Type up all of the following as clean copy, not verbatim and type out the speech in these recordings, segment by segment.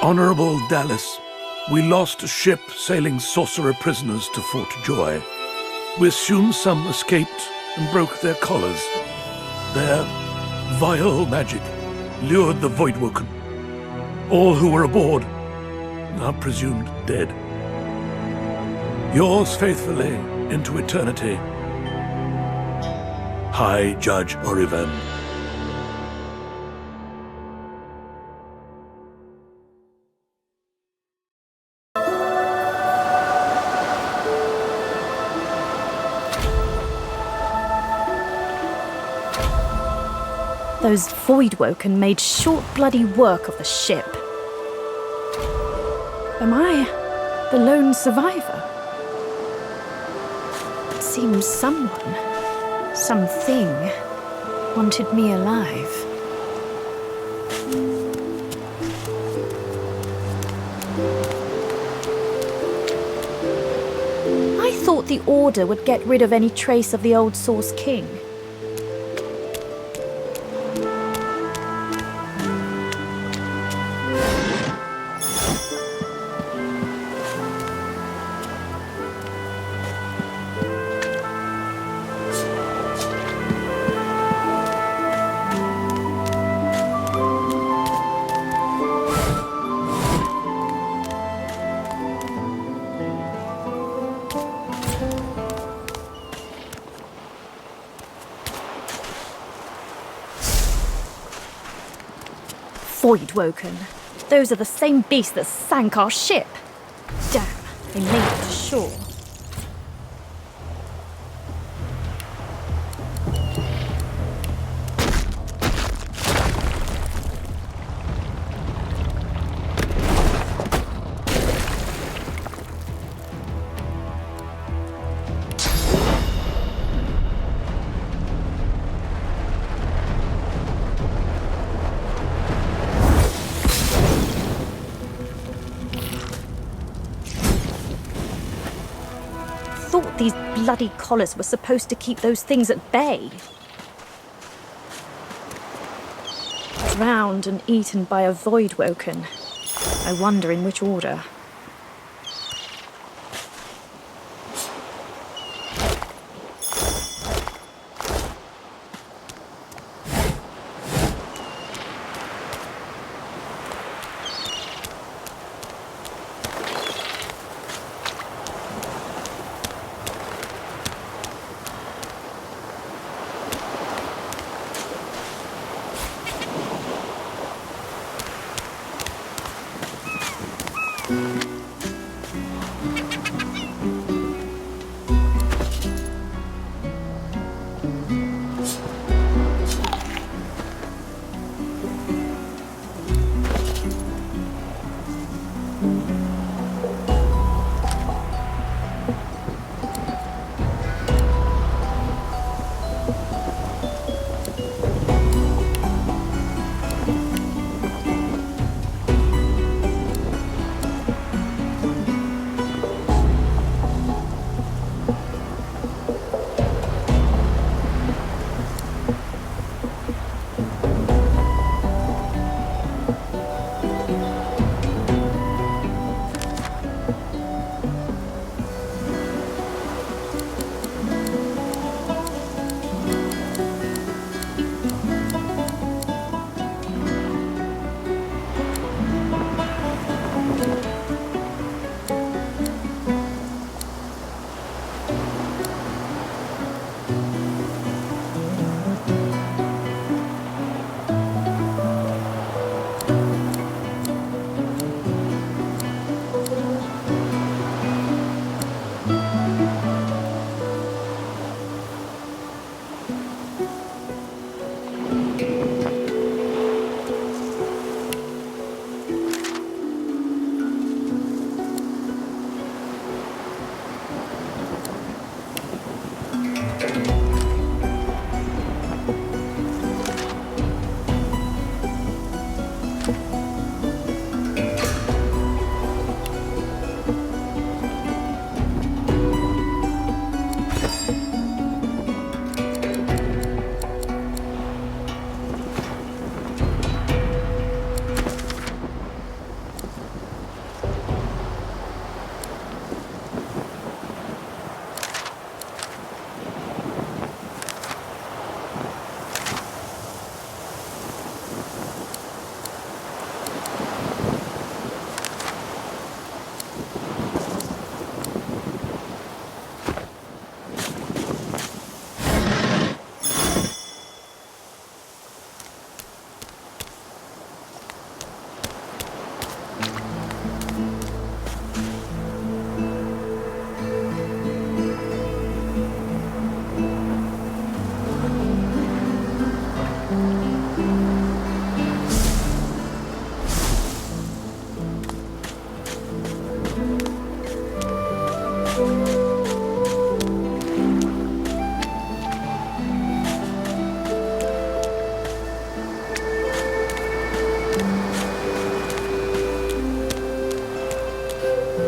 Honorable Dallas, we lost a ship sailing sorcerer prisoners to Fort Joy. We assume some escaped and broke their collars. Their vile magic lured the Voidwoken. All who were aboard are presumed dead. Yours faithfully into eternity, High Judge Orivan. Those Voidwoken made short bloody work of the ship. Am I the lone survivor? It seems someone, something, wanted me alive. I thought the Order would get rid of any trace of the old Source King. Voidwoken. Those are the same beasts that sank our ship. Damn, they made it to shore. Thought these bloody collars were supposed to keep those things at bay. Drowned and eaten by a Voidwoken. I wonder in which order.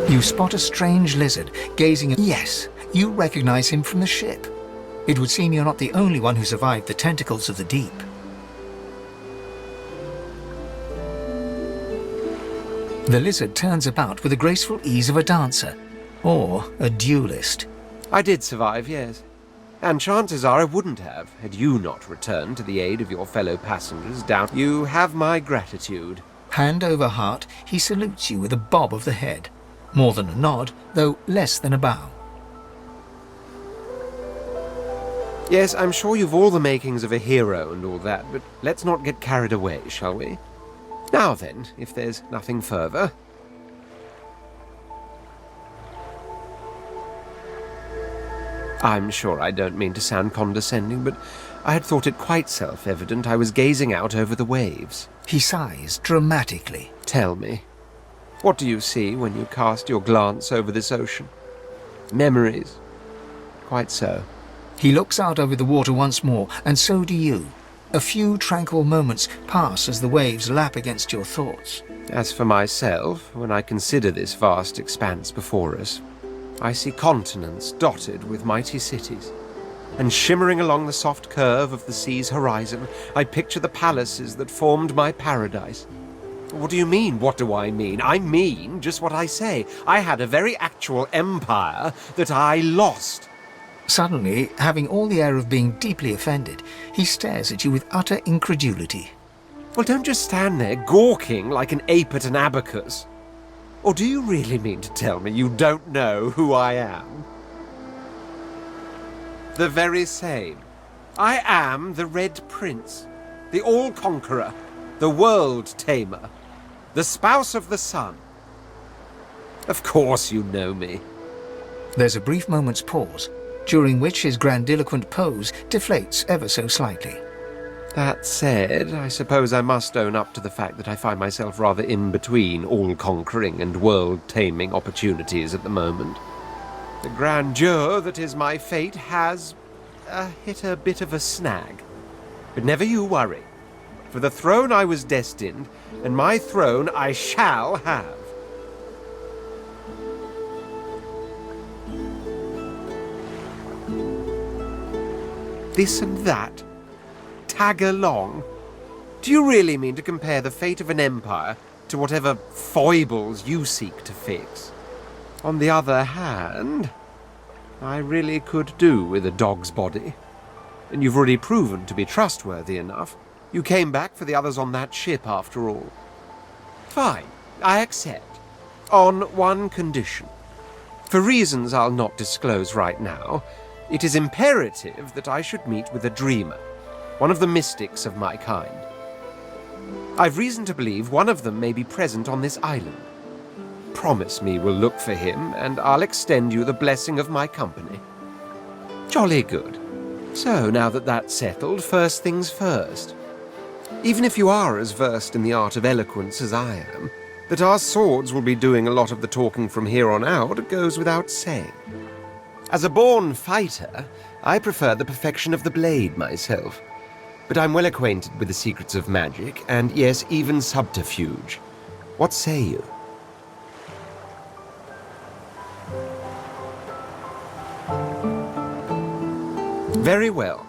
You spot a strange lizard gazing at... Yes, you recognize him from the ship. It would seem you're not the only one who survived the tentacles of the deep. The lizard turns about with the graceful ease of a dancer, or a duelist. I did survive, yes. And chances are I wouldn't have, had you not returned to the aid of your fellow passengers down. You have my gratitude. Hand over heart, he salutes you with a bob of the head. More than a nod, though less than a bow. Yes, I'm sure you've all the makings of a hero and all that, but let's not get carried away, shall we? Now then, if there's nothing further... I'm sure I don't mean to sound condescending, but I had thought it quite self-evident I was gazing out over the waves. He sighs dramatically. Tell me, what do you see when you cast your glance over this ocean? Memories. Quite so. He looks out over the water once more, and so do you. A few tranquil moments pass as the waves lap against your thoughts. As for myself, when I consider this vast expanse before us, I see continents dotted with mighty cities, and shimmering along the soft curve of the sea's horizon, I picture the palaces that formed my paradise. What do you mean, what do I mean? I mean just what I say. I had a very actual empire that I lost. Suddenly, having all the air of being deeply offended, he stares at you with utter incredulity. Well, don't just stand there gawking like an ape at an abacus. Or do you really mean to tell me you don't know who I am? The very same. I am the Red Prince, the All-Conqueror, the World-Tamer, the Spouse of the Sun. Of course you know me. There's a brief moment's pause, during which his grandiloquent pose deflates ever so slightly. That said, I suppose I must own up to the fact that I find myself rather in between all-conquering and world-taming opportunities at the moment. The grandeur that is my fate has hit a bit of a snag. But never you worry. For the throne I was destined, and my throne I shall have. This and that. Tag along. Do you really mean to compare the fate of an empire to whatever foibles you seek to fix? On the other hand, I really could do with a dog's body. And you've already proven to be trustworthy enough. You came back for the others on that ship, after all. Fine, I accept. On one condition. For reasons I'll not disclose right now, it is imperative that I should meet with a dreamer, one of the mystics of my kind. I've reason to believe one of them may be present on this island. Promise me we'll look for him, and I'll extend you the blessing of my company. Jolly good. So, now that that's settled, first things first. Even if you are as versed in the art of eloquence as I am, that our swords will be doing a lot of the talking from here on out goes without saying. As a born fighter, I prefer the perfection of the blade myself. But I'm well acquainted with the secrets of magic, and yes, even subterfuge. What say you? Very well.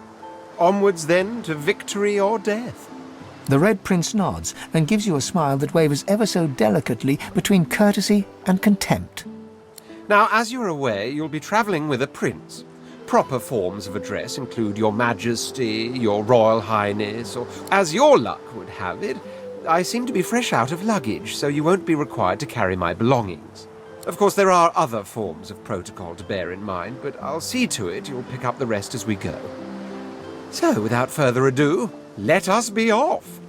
Onwards then to victory or death. The Red Prince nods and gives you a smile that wavers ever so delicately between courtesy and contempt. Now, as you're aware, you'll be travelling with a prince. Proper forms of address include Your Majesty, Your Royal Highness, or, as your luck would have it, I seem to be fresh out of luggage, so you won't be required to carry my belongings. Of course, there are other forms of protocol to bear in mind, but I'll see to it you'll pick up the rest as we go. So, without further ado, let us be off!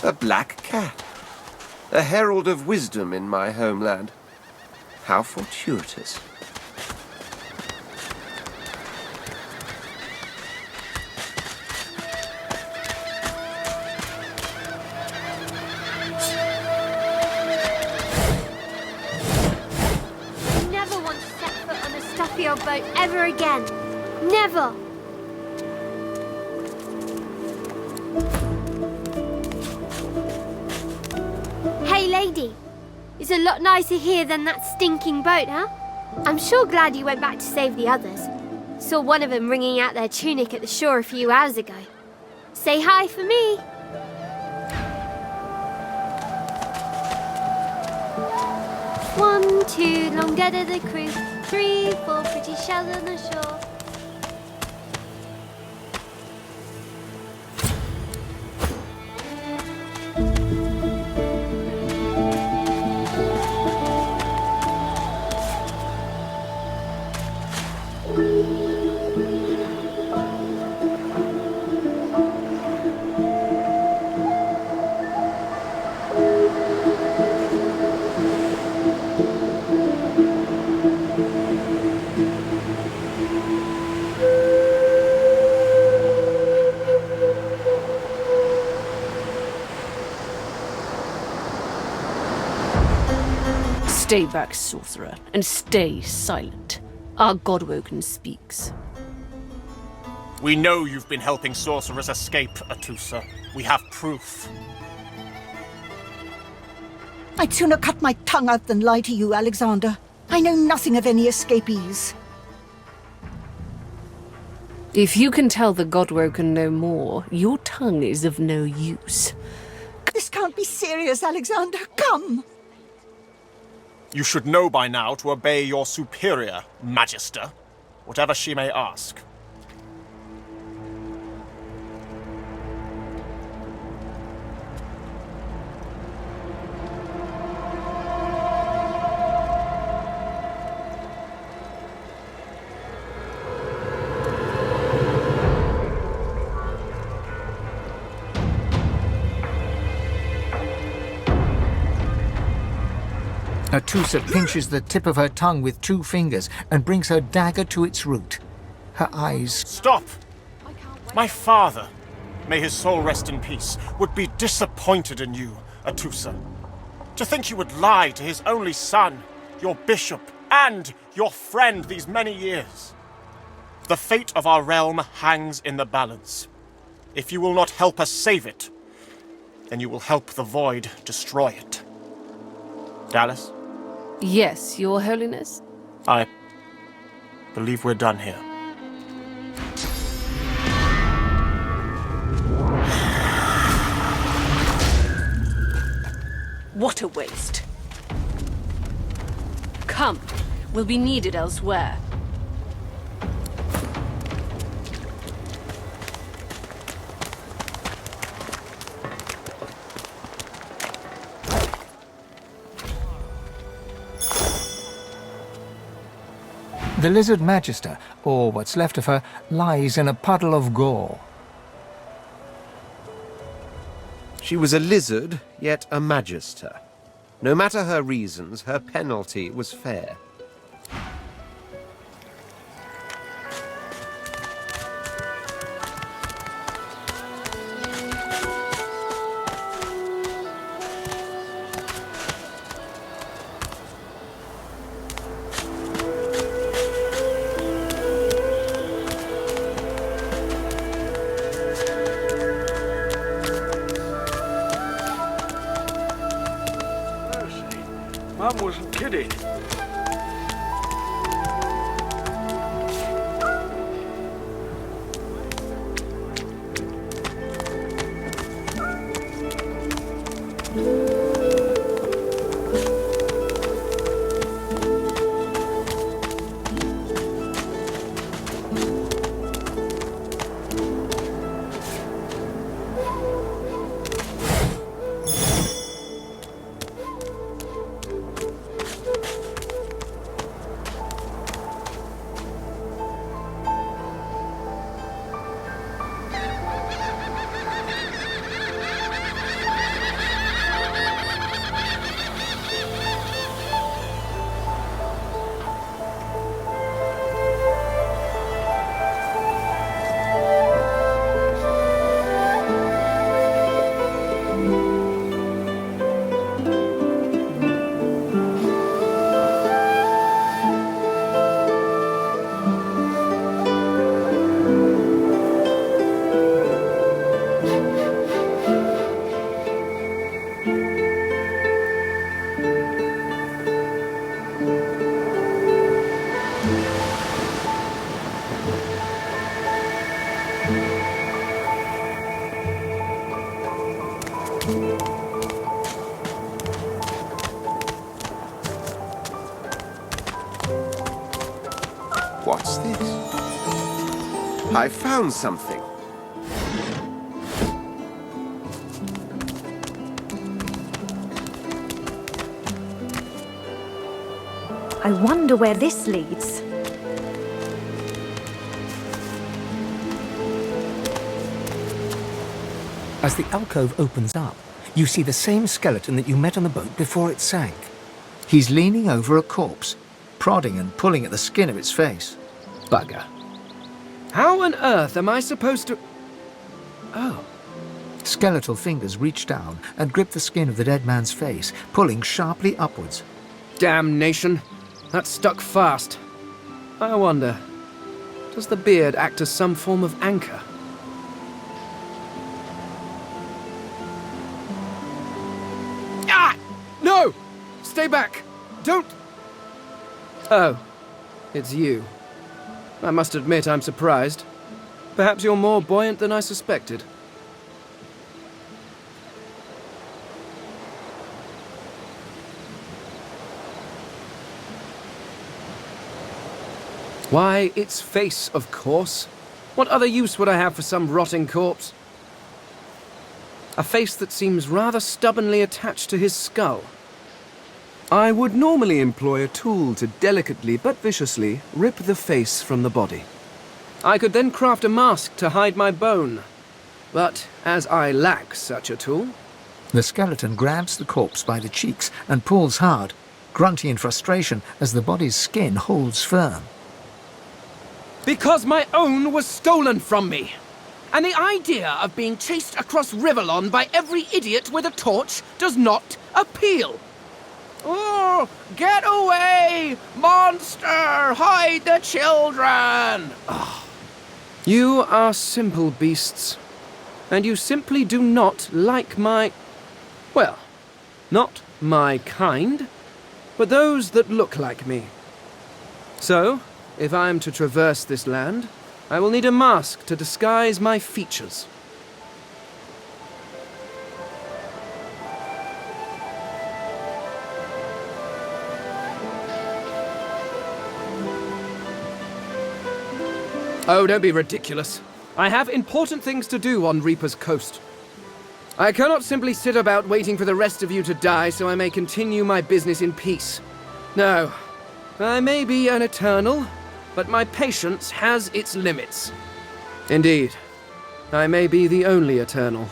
A black cat. A herald of wisdom in my homeland. How fortuitous. I never want to set foot on a stuffy old boat ever again. Never! Hey, lady. It's a lot nicer here than that stinking boat, huh? I'm sure glad you went back to save the others. Saw one of them wringing out their tunic at the shore a few hours ago. Say hi for me. One, two, long dead of the crew. 3, 4, pretty shells on the shore. Stay back, sorcerer, and stay silent. Our Godwoken speaks. We know you've been helping sorcerers escape, Atusa. We have proof. I'd sooner cut my tongue out than lie to you, Alexander. I know nothing of any escapees. If you can tell the Godwoken no more, your tongue is of no use. This can't be serious, Alexander. Come! You should know by now to obey your superior, Magister, whatever she may ask. Atusa pinches the tip of her tongue with 2 fingers and brings her dagger to its root. Her eyes... Stop! My father, may his soul rest in peace, would be disappointed in you, Atusa. To think you would lie to his only son, your bishop, and your friend these many years. The fate of our realm hangs in the balance. If you will not help us save it, then you will help the Void destroy it. Dallas? Yes, Your Holiness? I believe we're done here. What a waste. Come, we'll be needed elsewhere. The Lizard Magister, or what's left of her, lies in a puddle of gore. She was a lizard, yet a magister. No matter her reasons, her penalty was fair. Mum wasn't kidding. What's this? I found something. I wonder where this leads. As the alcove opens up, you see the same skeleton that you met on the boat before it sank. He's leaning over a corpse, prodding and pulling at the skin of its face. Bugger. How on earth am I supposed to... Oh. Skeletal fingers reach down and grip the skin of the dead man's face, pulling sharply upwards. Damnation. That stuck fast. I wonder, does the beard act as some form of anchor? Ah! No! Stay back! Don't... Oh, it's you. I must admit I'm surprised. Perhaps you're more buoyant than I suspected. Why, its face, of course. What other use would I have for some rotting corpse? A face that seems rather stubbornly attached to his skull. I would normally employ a tool to delicately but viciously rip the face from the body. I could then craft a mask to hide my bone. But as I lack such a tool... The skeleton grabs the corpse by the cheeks and pulls hard, grunting in frustration as the body's skin holds firm. Because my own was stolen from me! And the idea of being chased across Rivellon by every idiot with a torch does not appeal! Oh, get away! Monster! Hide the children! Oh. You are simple beasts. And you simply do not like my... Well, not my kind, but those that look like me. So, if I am to traverse this land, I will need a mask to disguise my features. Oh, don't be ridiculous. I have important things to do on Reaper's Coast. I cannot simply sit about waiting for the rest of you to die so I may continue my business in peace. No, I may be an eternal, but my patience has its limits. Indeed, I may be the only eternal.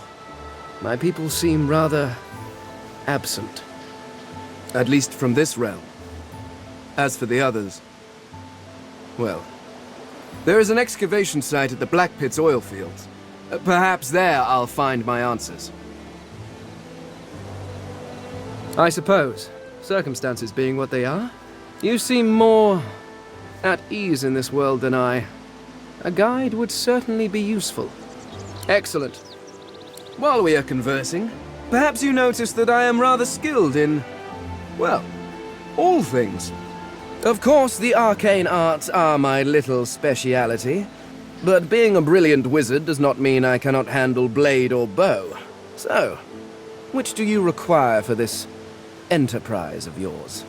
My people seem rather absent. At least from this realm. As for the others, well, there is an excavation site at the Black Pit's oil fields. Perhaps there I'll find my answers. I suppose, circumstances being what they are, you seem more at ease in this world than I. A guide would certainly be useful. Excellent. While we are conversing, perhaps you notice that I am rather skilled in, well, all things. Of course, the arcane arts are my little speciality, but being a brilliant wizard does not mean I cannot handle blade or bow. So, which do you require for this enterprise of yours?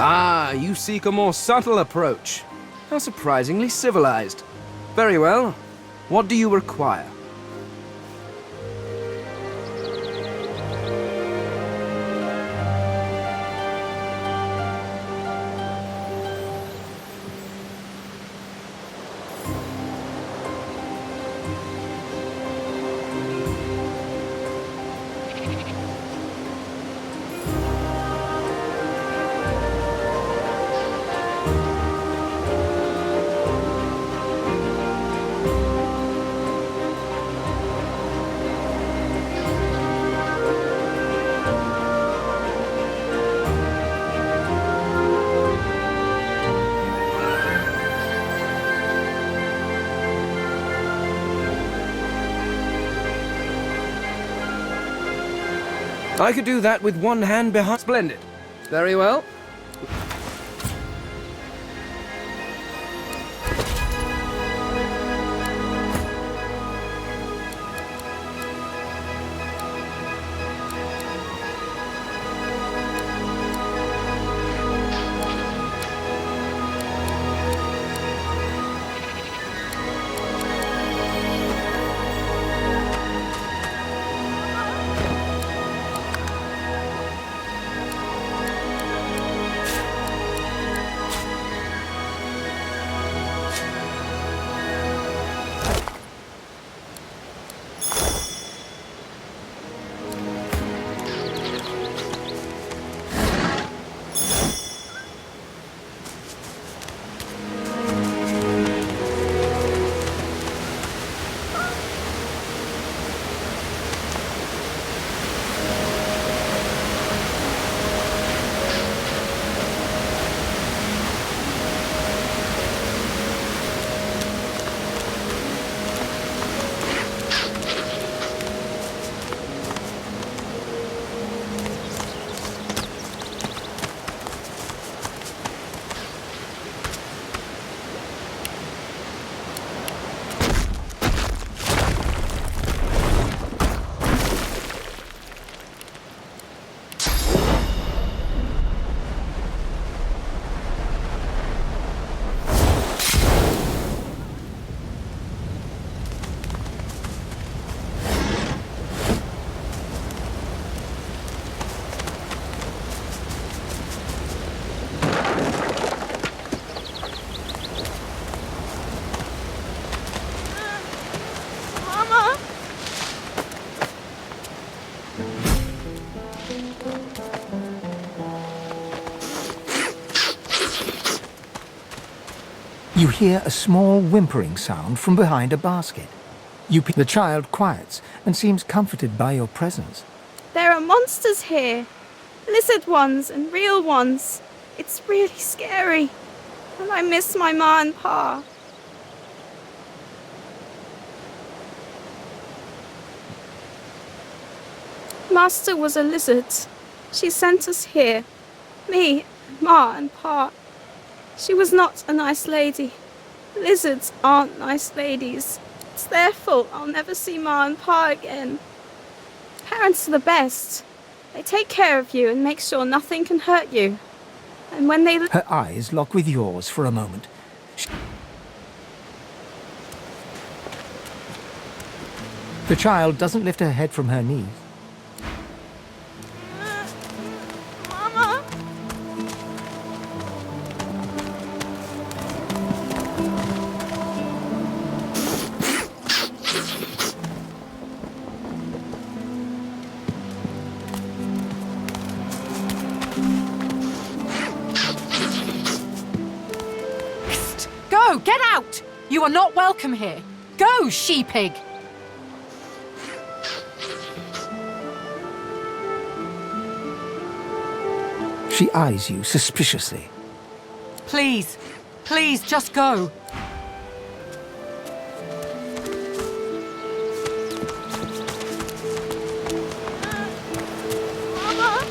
Ah, you seek a more subtle approach. How surprisingly civilized. Very well. What do you require? I could do that with one hand behind. Splendid. Very well. You hear a small whimpering sound from behind a basket. The child quiets and seems comforted by your presence. There are monsters here. Lizard ones and real ones. It's really scary. And I miss my ma and pa. Master was a lizard. She sent us here. Me, ma and pa. She was not a nice lady. Lizards aren't nice ladies. It's their fault I'll never see ma and pa again. Parents are the best. They take care of you and make sure nothing can hurt you. And when they... Her eyes lock with yours for a moment. The child doesn't lift her head from her knees. Mama? Go! Get out! You are not welcome here. Go, she-pig! She eyes you suspiciously. Please, please, just go. Mama?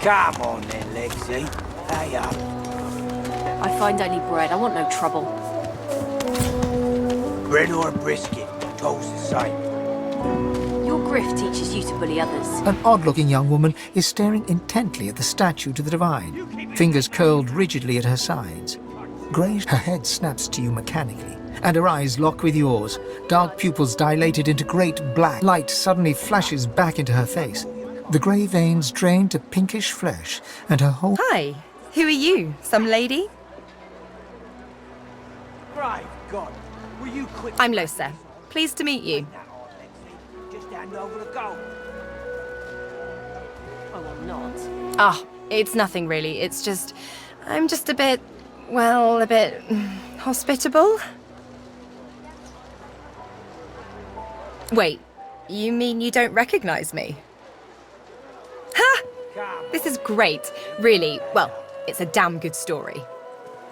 Come on then, Lexi. Hey up. I find only bread. I want no trouble. Bread or brisket? toes the same. Your grift teaches you to bully others. An odd-looking young woman is staring intently at the statue to the divine, fingers curled rigidly at her sides. Grey, her head snaps to you mechanically, and her eyes lock with yours. Dark pupils dilated into great black. Light suddenly flashes back into her face. The grey veins drain to pinkish flesh, and her whole... Hi, who are you? Some lady? Great God, will you quit? I'm Losa. Pleased to meet you. Just hand over the gold. Oh, I'm not. Ah, it's nothing really. It's just... I'm just a bit... well, a bit... hospitable? Wait, you mean you don't recognize me? Ha! This is great. Really, well, it's a damn good story.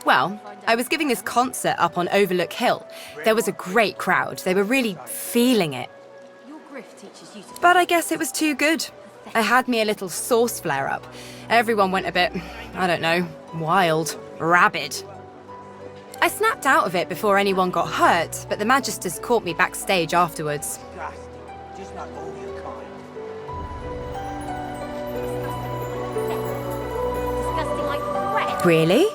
Well, I was giving this concert up on Overlook Hill. There was a great crowd. They were really feeling it. Your grift teaches you to... But I guess it was too good. I had me a little sauce flare-up. Everyone went a bit, I don't know, wild, rabid. I snapped out of it before anyone got hurt, but the Magisters caught me backstage afterwards. Just not all your kind. Disgusting like bread. Really?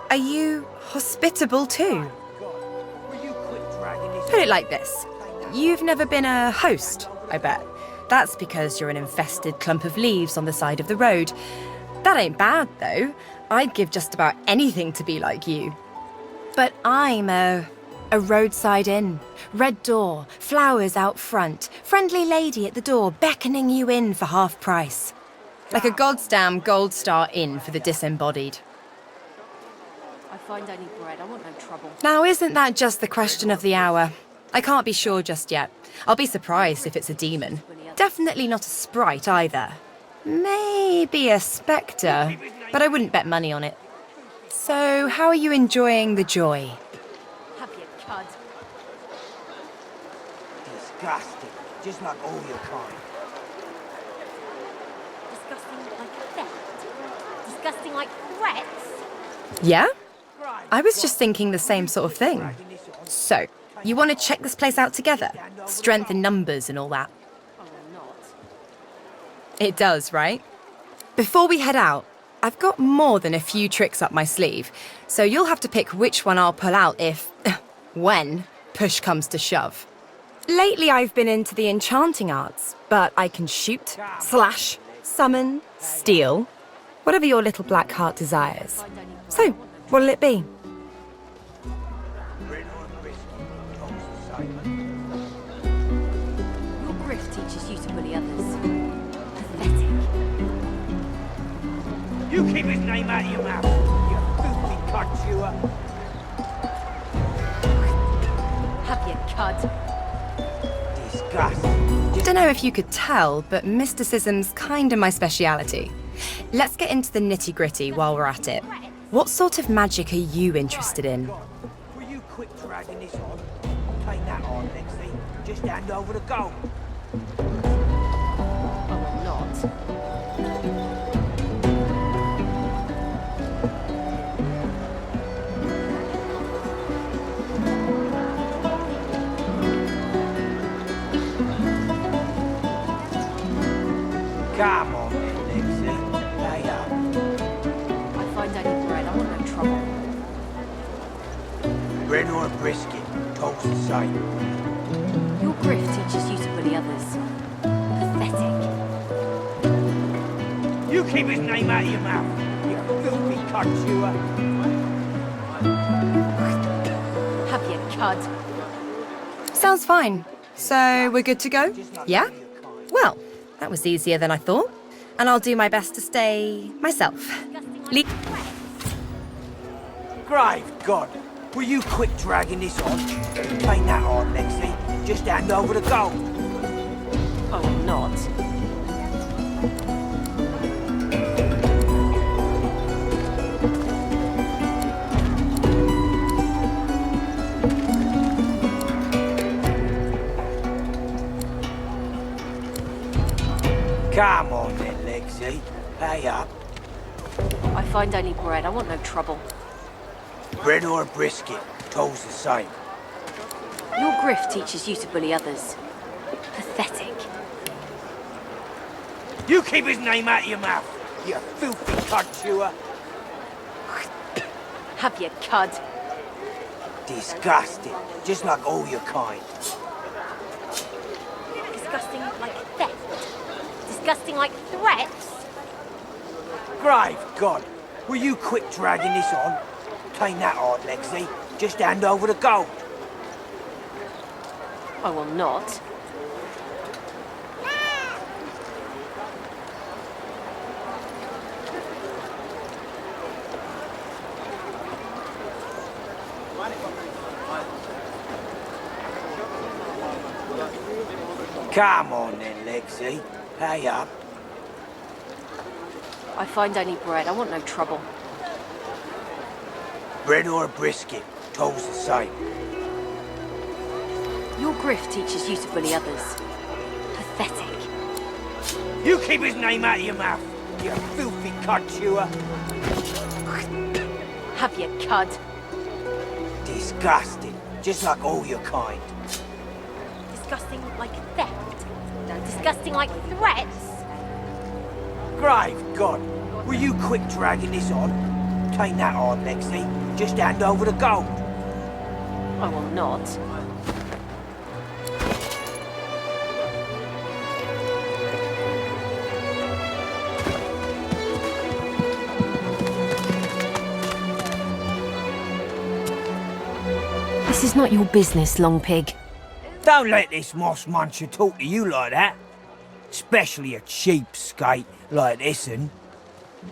Are you hospitable too? Will you quit dragging this? Put it like this. You've never been a host, I bet. That's because you're an infested clump of leaves on the side of the road. That ain't bad, though. I'd give just about anything to be like you. But I'm a roadside inn. Red door, flowers out front, friendly lady at the door beckoning you in for half price. Like a goddamn gold star inn for the disembodied. I find I need bread. I want no trouble. Now, isn't that just the question of the hour? I can't be sure just yet. I'll be surprised if it's a demon. Definitely not a sprite either. Maybe a spectre, but I wouldn't bet money on it. So, how are you enjoying the joy? Have your cud. Disgusting. Just not all your kind. Disgusting like theft. Disgusting like threats. Yeah? I was just thinking the same sort of thing. So, you want to check this place out together? Strength in numbers and all that. Oh, I'm not. It does, right? Before we head out, I've got more than a few tricks up my sleeve, so you'll have to pick which one I'll pull out if, when, push comes to shove. Lately I've been into the enchanting arts, but I can shoot, slash, summon, steal, whatever your little black heart desires. So, what'll it be? Your grift teaches you to bully others. Pathetic. You keep his name out of your mouth, you filthy cut chewer. Have your cud. Disgusting. Don't know if you could tell, but mysticism's kinda my speciality. Let's get into the nitty-gritty while we're at it. What sort of magic are you interested in? Will you quit dragging this on? Take that on, Lexi. Just hand over the gold. Oh, I'm not. Come on, Lexi. Lay up. I find I need bread. I want no trouble. Bread or a brisket, toast the same. Your grift teaches you to bully others. Pathetic. You keep his name out of your mouth, you filthy cut chewer. Have your cud. Sounds fine. So, we're good to go? Yeah? Well, that was easier than I thought. And I'll do my best to stay myself. Grave God, will you quit dragging this on? Take that on, Lexi. Just hand over the gold. Oh, I'm not. Come on then, Lexi. Pay up. I find I need bread. I want no trouble. Bread or a brisket, toast the same. Your grift teaches you to bully others. Pathetic. You keep his name out of your mouth, you filthy cud chewer. Have your cud. Disgusting, just like all your kind. Disgusting like theft. Disgusting like threats. Grave God, will you quit dragging this on? Tain't that hard, Lexi. Just hand over the gold. I will not. Come on then, Lexi. Pay up. I find only bread. I want no trouble. Bread or a brisket, toll's the same. Your grift teaches you to bully others. Pathetic. You keep his name out of your mouth, you filthy cud chewer. Have your cud. Disgusting, just like all your kind. Disgusting like theft. No, disgusting like threats. Grave God, will you quit dragging this on? Tain't that hard, Lexi. Just hand over the gold. I will not. This is not your business, Long Pig. Don't let this moss muncher talk to you like that. Especially a cheapskate like this one.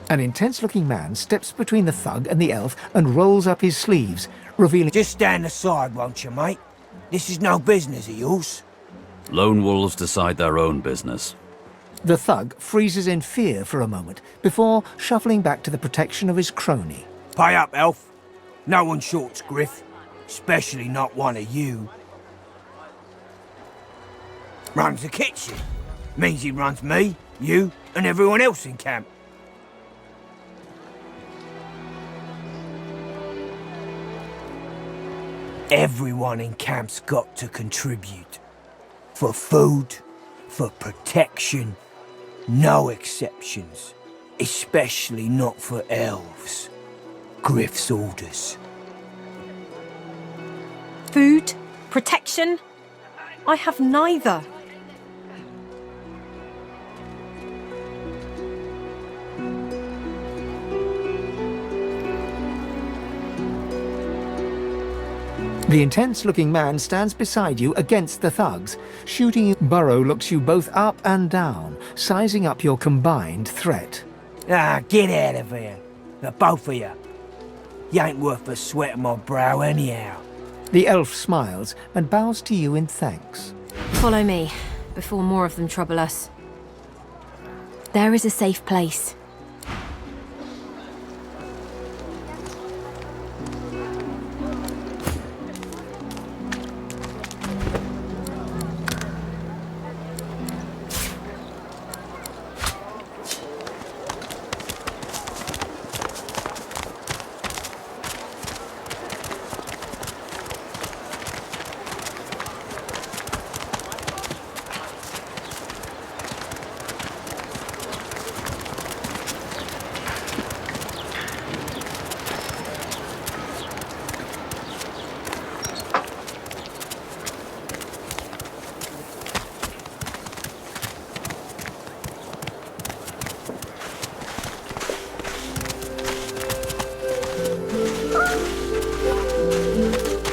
An intense-looking man steps between the thug and the elf and rolls up his sleeves, revealing... Just stand aside, won't you, mate? This is no business of yours. Lone wolves decide their own business. The thug freezes in fear for a moment, before shuffling back to the protection of his crony. Pay up, elf. No one shorts griff. Especially not one of you. Runs the kitchen. Means he runs me, you, and everyone else in camp. Everyone in camp's got to contribute. For food, for protection, no exceptions. Especially not for elves. Griff's orders. Food? Protection? I have neither. The intense-looking man stands beside you against the thugs, shooting you. Burrow looks you both up and down, sizing up your combined threat. Ah, get out of here. The both of you. You ain't worth the sweat of my brow anyhow. The elf smiles and bows to you in thanks. Follow me, before more of them trouble us. There is a safe place.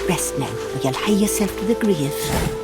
Rest now, or you'll hie yourself to the grave.